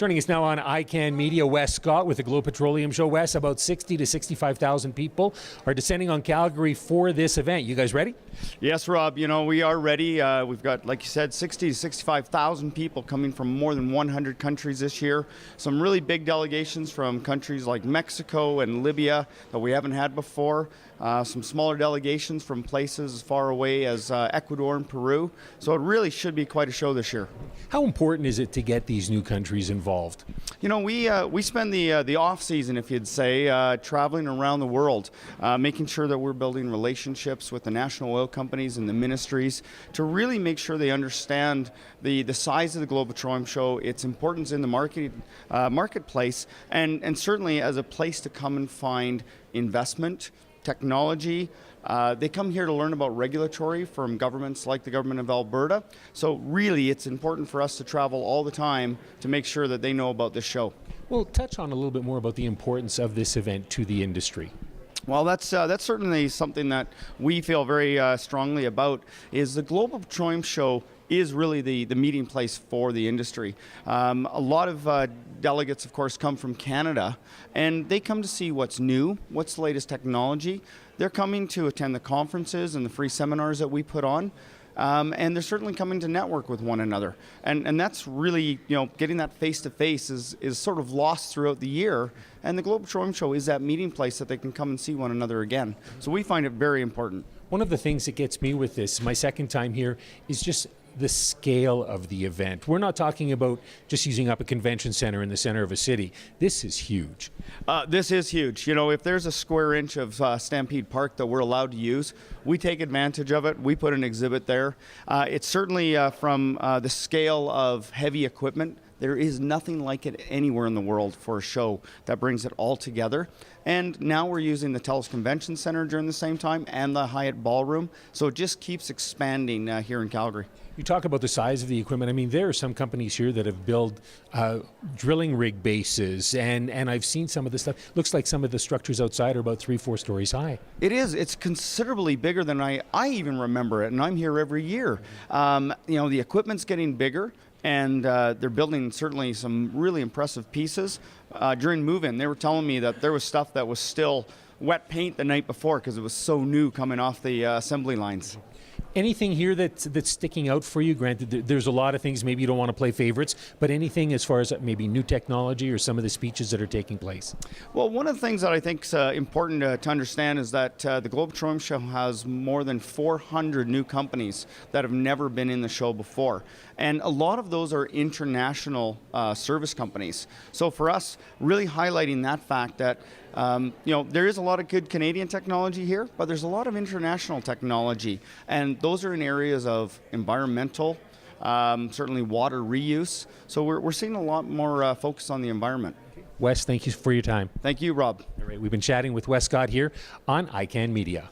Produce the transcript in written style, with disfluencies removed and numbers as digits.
Joining us now on ICANN Media, Wes Scott with the Globe Petroleum Show. Wes, about 60 to 65,000 people are descending on Calgary for this event. You guys ready? Yes, Rob. You know, we are ready. We've got, like you said, 60 to 65,000 people coming from more than 100 countries this year. Some really big delegations from countries like Mexico and Libya that we haven't had before. Some smaller delegations from places as far away as Ecuador and Peru. So it really should be quite a show this year. How important is it to get these new countries involved? You know, we spend the off season, if you'd say, traveling around the world, making sure that we're building relationships with the national oil companies and the ministries to really make sure they understand the size of the Globe Petroleum Show, its importance in the marketplace, and certainly as a place to come and find investment, technology. They come here to learn about regulatory from governments like the government of Alberta. So really, it's important for us to travel all the time to make sure that they know about this show. Well, touch on a little bit more about the importance of this event to the industry. Well, that's certainly something that we feel very strongly about, is the Global Petroleum Show is really the meeting place for the industry. A lot of delegates, of course, come from Canada, and they come to see what's new, what's the latest technology. They're coming to attend the conferences and the free seminars that we put on. And they're certainly coming to network with one another. And that's really, you know, getting that face-to-face is sort of lost throughout the year. And the Global Petroleum Show is that meeting place that they can come and see one another again. So we find it very important. One of the things that gets me with this, my second time here, is just the scale of the event. We're not talking about just using up a convention center in the center of a city. This is huge. This is huge. You know, if there's a square inch of Stampede Park that we're allowed to use, we take advantage of it. We put an exhibit there. It's certainly from the scale of heavy equipment. There is nothing like it anywhere in the world for a show that brings it all together. And now we're using the TELUS Convention Center during the same time and the Hyatt Ballroom. So it just keeps expanding here in Calgary. You talk about the size of the equipment. I mean, there are some companies here that have built drilling rig bases, and I've seen some of the stuff. Looks like some of the structures outside are about 3-4 stories high. It is. It's considerably bigger than I even remember it, and I'm here every year. You know, the equipment's getting bigger, and they're building certainly some really impressive pieces. During move-in, they were telling me that there was stuff that was still wet paint the night before because it was so new coming off the assembly lines. Anything here that's sticking out for you? Granted, there's a lot of things, maybe you don't want to play favorites, but anything as far as maybe new technology or some of the speeches that are taking place? Well, one of the things that I think is important to understand is that the Globe Petroleum Show has more than 400 new companies that have never been in the show before. And a lot of those are international service companies. So for us, really highlighting that fact that you know, there is a lot of good Canadian technology here, but there's a lot of international technology. And those are in areas of environmental, certainly water reuse. So we're seeing a lot more focus on the environment. Wes, thank you for your time. Thank you, Rob. All right, we've been chatting with Wes Scott here on ICANN Media.